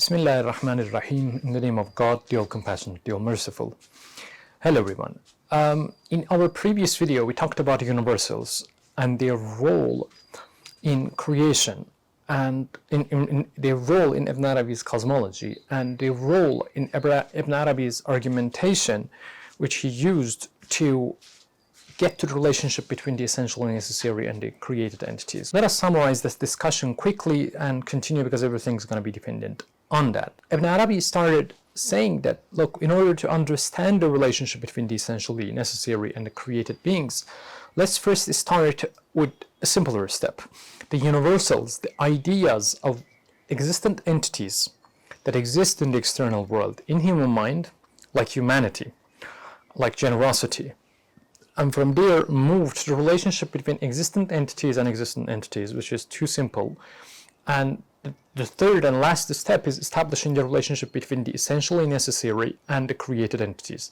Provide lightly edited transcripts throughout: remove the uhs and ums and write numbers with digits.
Bismillah ar-Rahman ar-Rahim, in the name of God, the All-Compassionate, the All-Merciful. Hello everyone. In our previous video, we talked about universals and their role in creation, and in their role in Ibn Arabi's cosmology, and their role in Ibn Arabi's argumentation, which he used to get to the relationship between the essential and necessary and the created entities. Let us summarize this discussion quickly and continue, because everything's going to be dependent on that. Ibn Arabi started saying that, look, in order to understand the relationship between the essentially necessary and the created beings, let's first start with a simpler step. The universals, the ideas of existent entities that exist in the external world, in human mind, like humanity, like generosity, and from there move to the relationship between existent entities and existent entities, which is too simple. And the third and last step is establishing the relationship between the essentially necessary and the created entities.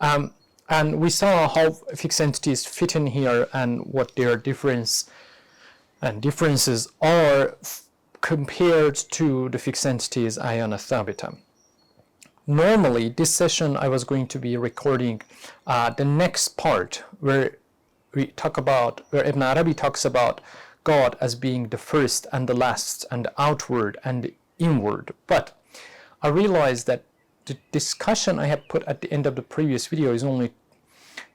And we saw how fixed entities fit in here and what their differences are compared to the fixed entities ayana thabita. Normally, this session I was going to be recording the next part where Ibn Arabi talks about God as being the first and the last and the outward and the inward. But I realized that the discussion I had put at the end of the previous video is only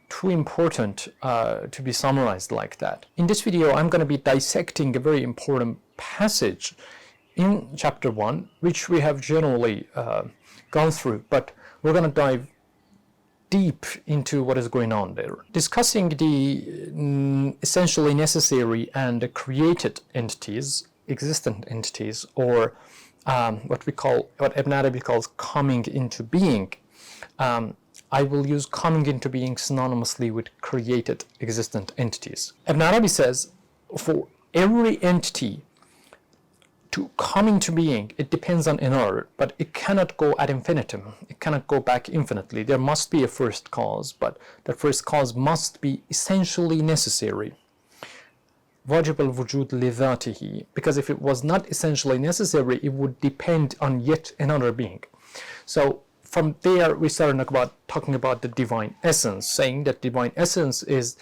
too important to be summarized like that. In this video, I'm going to be dissecting a very important passage in chapter 1, which we have generally gone through, but we're going to dive deep into what is going on there. Discussing the essentially necessary and the created entities, existent entities, or what Ibn Arabi calls coming into being. I will use coming into being synonymously with created existent entities. Ibn Arabi says, for every entity to come into being, it depends on another, but it cannot go ad infinitum. It cannot go back infinitely. There must be a first cause, but the first cause must be essentially necessary. Wajib al-wujud lidhatihi, because if it was not essentially necessary, it would depend on yet another being. So from there, we started talking about the divine essence, saying that divine essence is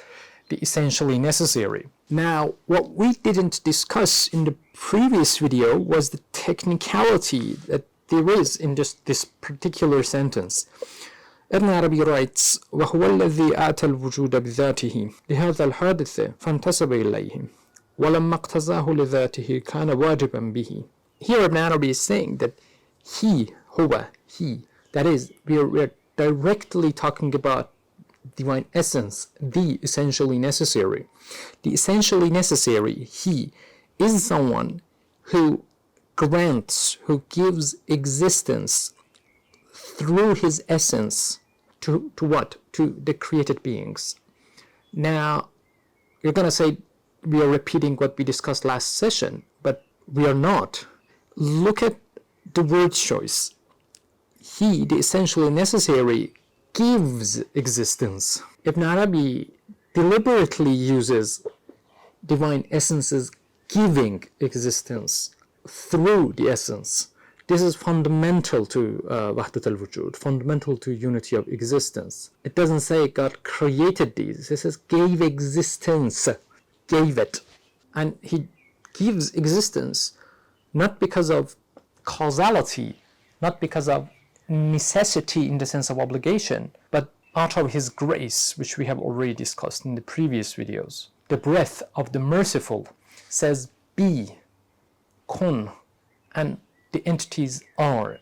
the essentially necessary. Now, what we didn't discuss in the previous video was the technicality that there is in just this particular sentence. Ibn Arabi writes, وَهُوَ الَّذِي أَعْتَى الْوُجُودَ بِذَاتِهِ لِهَذَا الْحَادِثِ فَانْتَسَبَ إِلَيْهِ وَلَمَّا اقْتَضَاهُ لِذَاتِهِ كَانَ وَاجِبًا بِهِ. Here Ibn Arabi is saying that he, that is, we are directly talking about divine essence, the essentially necessary. The essentially necessary, he, is someone who grants, who gives existence through his essence to what? To the created beings. Now, you're going to say we are repeating what we discussed last session, but we are not. Look at the word choice. He, the essentially necessary, gives existence. Ibn Arabi deliberately uses divine essence's giving existence through the essence. This is fundamental to Wahdat al-Wujud, fundamental to unity of existence. It doesn't say God created these. It says gave existence, gave it. And he gives existence not because of causality, not because of necessity in the sense of obligation, but out of his grace, which we have already discussed in the previous videos. The breath of the merciful says be, kun, and the entities are.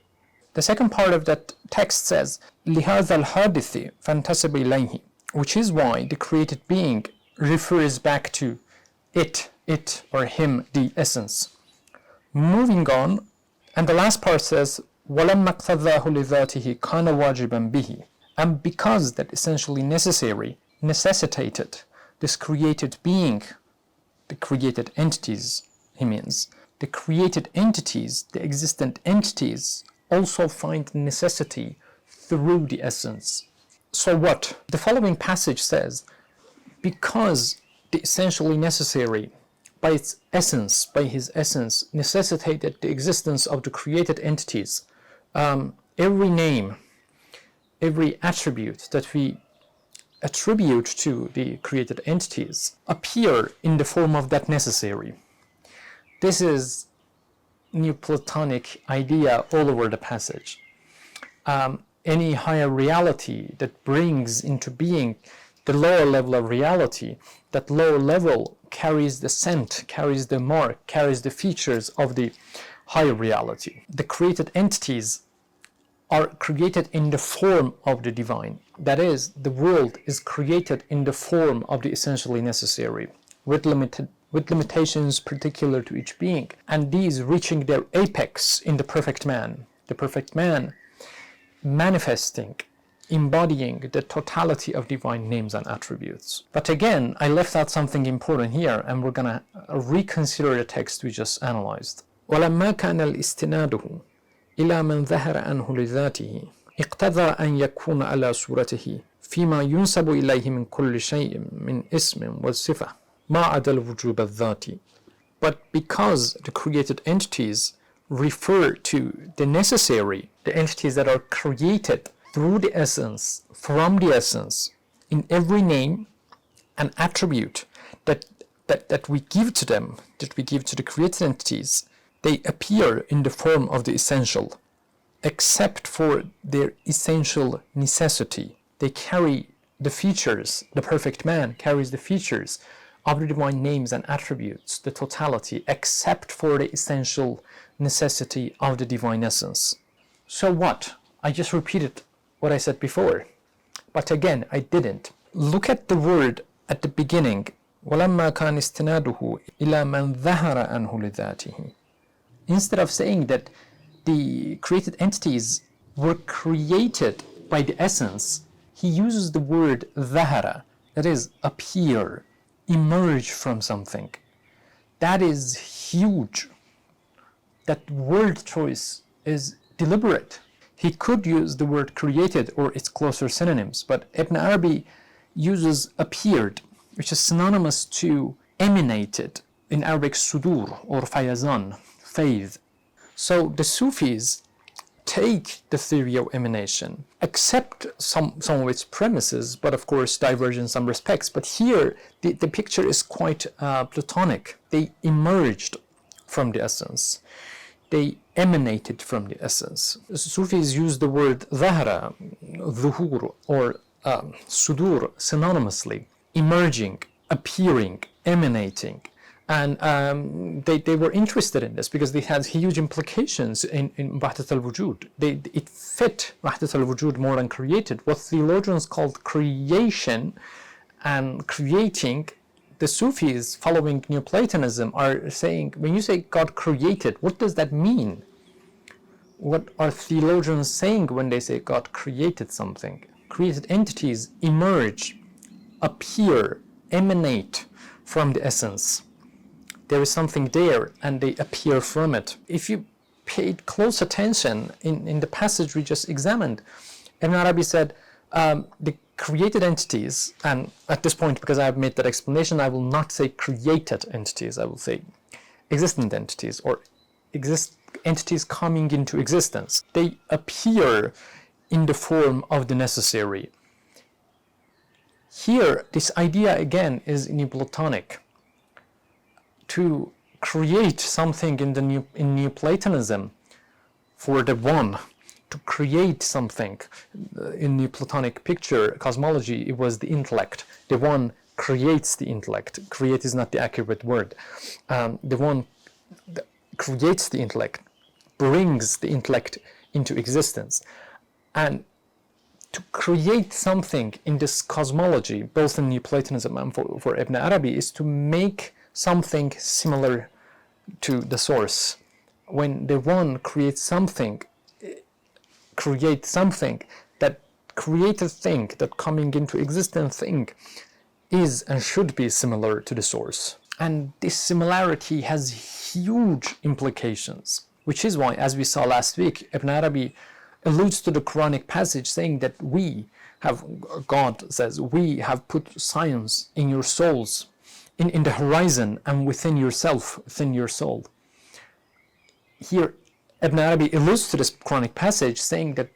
The second part of that text says لِهَذَا الْحَادِثِ فَانْتَسَبَ إِلَيْهِ, which is why the created being refers back to it or him, the essence. Moving on, and the last part says وَلَمَّا اقْتَضَاهُ لِذَاتِهِ كَانَ وَاجِبًا بِهِ, and because that essentially necessary necessitated this created being, the created entities, he means, the created entities, the existent entities, also find necessity through the essence. So what? The following passage says, because the essentially necessary by its essence, by his essence, necessitated the existence of the created entities. Every name, every attribute that we attribute to the created entities appear in the form of that necessary. This is Neoplatonic idea all over the passage. Any higher reality that brings into being the lower level of reality, that lower level carries the scent, carries the mark, carries the features of the higher reality. The created entities are created in the form of the divine. That is, the world is created in the form of the essentially necessary, with limitations particular to each being, and these reaching their apex in the perfect man manifesting, embodying the totality of divine names and attributes. But again, I left out something important here, and we're gonna reconsider the text we just analyzed. وَلَمَّا كَانَ الْإِسْتِنَادُهُ إلى من ظهر عنه لذاته اقتضى أن يكون على صورته فيما ينسب إليه من كل شيء من اسم والصفة ما عدا الوجوب الذاتي. But because the created entities refer to the necessary, the entities that are created through the essence, from the essence, in every name and attribute that we give to them, that we give to the created entities, they appear in the form of the essential, except for their essential necessity. They carry the features, the perfect man carries the features of the divine names and attributes, the totality, except for the essential necessity of the divine essence. So what? I just repeated what I said before, but again, I didn't. Look at the word at the beginning, وَلَمَّا كَانَ اسْتِنَادُهُ إِلَى مَنْ ظَهَرَ عَنْهُ لِذَاتِهِ. Instead of saying that the created entities were created by the essence, he uses the word ظهر, that is, appear, emerge from something. That is huge. That word choice is deliberate. He could use the word created or its closer synonyms, but Ibn Arabi uses appeared, which is synonymous to emanated, in Arabic sudur or fayazan, faith. So the Sufis take the theory of emanation, accept some of its premises, but of course diverge in some respects. But here the picture is quite Platonic. They emerged from the essence. They emanated from the essence. Sufis use the word ظهر, zuhur, or sudur synonymously, emerging, appearing, emanating. And they were interested in this because they had huge implications in Wahdat al-Wujud. It fit Wahdat al-Wujud more than created. What theologians called creation and creating, the Sufis following Neoplatonism are saying, when you say God created, what does that mean? What are theologians saying when they say God created something? Created entities emerge, appear, emanate from the essence. There is something there and they appear from it. If you paid close attention in the passage we just examined, Ibn Arabi said the created entities, and at this point, because I have made that explanation, I will not say created entities, I will say existent entities, or entities coming into existence. They appear in the form of the necessary. Here, this idea again is Neoplatonic. To create something in Neoplatonism for the one, to create something in Neoplatonic picture, cosmology, it was the intellect. The one creates the intellect. Create is not the accurate word. The one that creates the intellect, brings the intellect into existence. And to create something in this cosmology, both in Neoplatonism and for Ibn Arabi, is to make something similar to the source. When the one creates something, that created thing, that coming into existence thing, is and should be similar to the source. And this similarity has huge implications, which is why, as we saw last week, Ibn Arabi alludes to the Quranic passage saying that God says, we have put science in your souls, in the horizon and within yourself, within your soul. Here, Ibn Arabi alludes to this Quranic passage saying that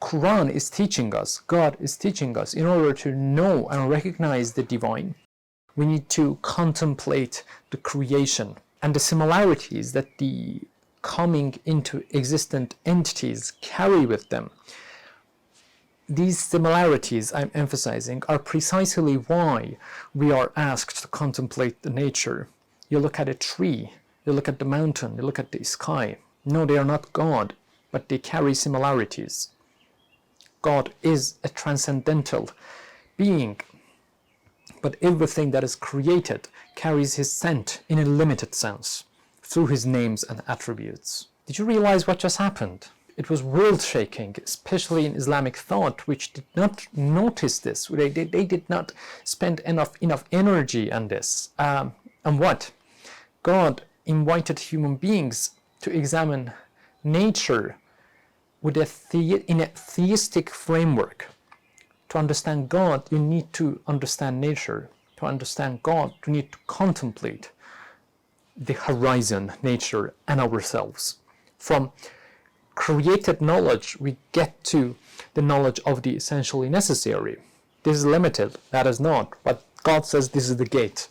Quran is teaching us, God is teaching us, in order to know and recognize the divine, we need to contemplate the creation and the similarities that the coming into existent entities carry with them. These similarities, I'm emphasizing, are precisely why we are asked to contemplate the nature. You look at a tree, you look at the mountain, you look at the sky. No, they are not God, but they carry similarities. God is a transcendental being, but everything that is created carries his scent in a limited sense through his names and attributes. Did you realize what just happened? It was world-shaking, especially in Islamic thought, which did not notice this. They did not spend enough energy on this. And what? God invited human beings to examine nature with in a theistic framework. To understand God, you need to understand nature. To understand God, you need to contemplate the horizon, nature, and ourselves. From created knowledge, we get to the knowledge of the essentially necessary. This is limited, that is not, but God says this is the gate.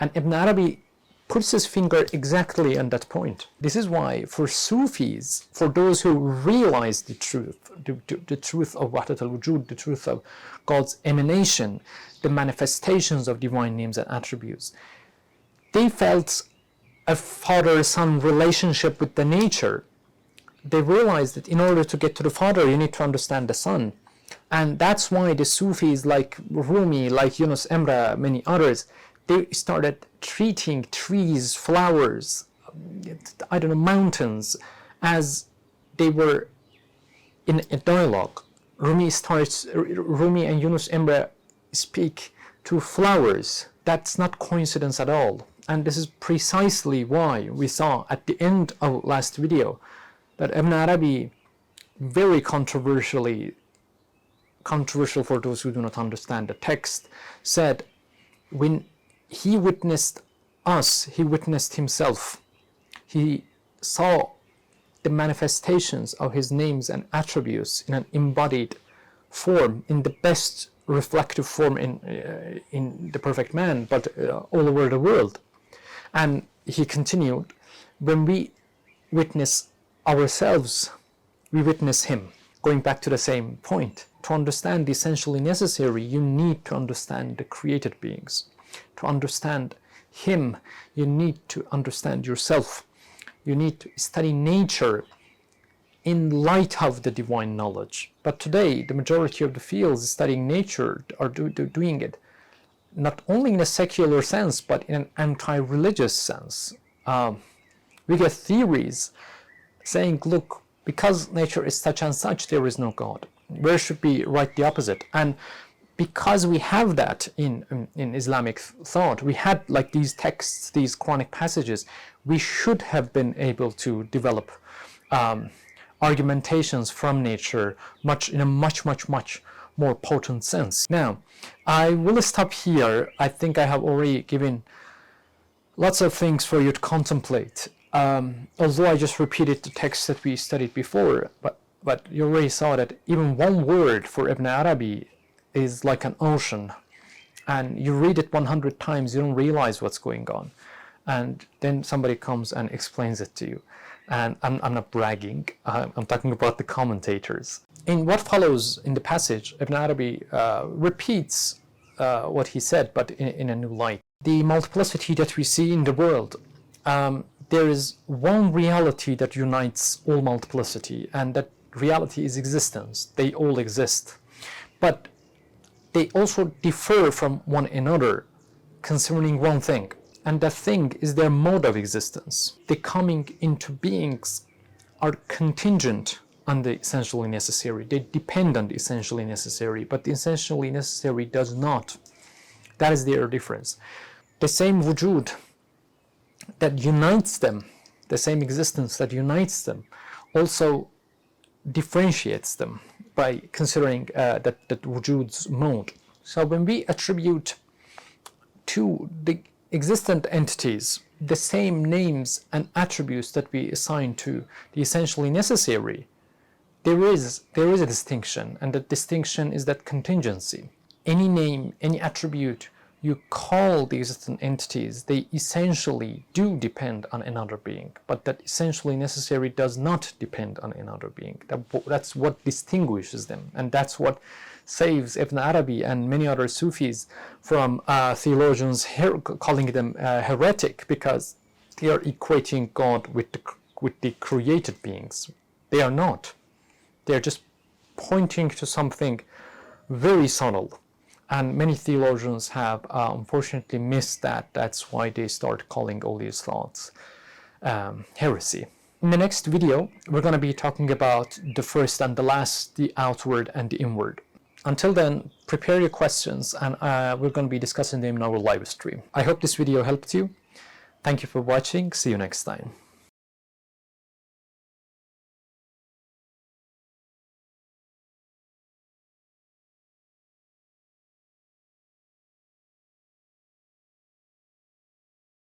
And Ibn Arabi puts his finger exactly on that point. This is why for Sufis, for those who realize the truth of Wahdat al-Wujud, the truth of God's emanation, the manifestations of divine names and attributes, they felt a father-son relationship with the nature. They realized that in order to get to the father, you need to understand the son. And that's why the Sufis like Rumi, like Yunus Emre, many others, they started treating trees, flowers, I don't know, mountains, as they were in a dialogue. Rumi and Yunus Emre speak to flowers. That's not coincidence at all. And this is precisely why we saw at the end of last video that Ibn Arabi, very controversial for those who do not understand the text, said when he witnessed us, he witnessed himself. He saw the manifestations of his names and attributes in an embodied form, in the best reflective form in the perfect man, but all over the world. And he continued, when we witness ourselves, we witness him. Going back to the same point, to understand the essentially necessary, you need to understand the created beings. To understand him, you need to understand yourself. You need to study nature in light of the divine knowledge. But today, the majority of the fields studying nature are doing it not only in a secular sense, but in an anti-religious sense. We get theories saying, look, because nature is such and such, there is no God. Where should be right the opposite? And because we have that in Islamic thought, we had like these texts, these Quranic passages, we should have been able to develop argumentations from nature in a much more potent sense. Now, I will stop here. I think I have already given lots of things for you to contemplate. Although I just repeated the text that we studied before, but you already saw that even one word for Ibn Arabi is like an ocean, and you read it 100 times, you don't realize what's going on, and then somebody comes and explains it to you. And I'm not bragging, I'm talking about the commentators. In what follows in the passage, Ibn Arabi repeats what he said, but in a new light. The multiplicity that we see in the world, there is one reality that unites all multiplicity, and that reality is existence. They all exist. But they also differ from one another concerning one thing, and that thing is their mode of existence. The coming into beings are contingent on the essentially necessary. They depend on the essentially necessary, but the essentially necessary does not. That is their difference. The same wujud that unites them, the same existence that unites them, also differentiates them by considering that wujud's mode. So when we attribute to the existent entities the same names and attributes that we assign to the essentially necessary, there is a distinction, and that distinction is that contingency. Any name, any attribute you call the existent entities, they essentially do depend on another being, but that essentially necessary does not depend on another being. That's what distinguishes them, and that's what saves Ibn Arabi and many other Sufis from theologians calling them heretic, because they are equating God with the created beings. They are not. They are just pointing to something very subtle. And many theologians have unfortunately missed that. That's why they start calling all these thoughts heresy. In the next video, we're going to be talking about the first and the last, the outward and the inward. Until then, prepare your questions, and we're going to be discussing them in our live stream. I hope this video helped you. Thank you for watching. See you next time.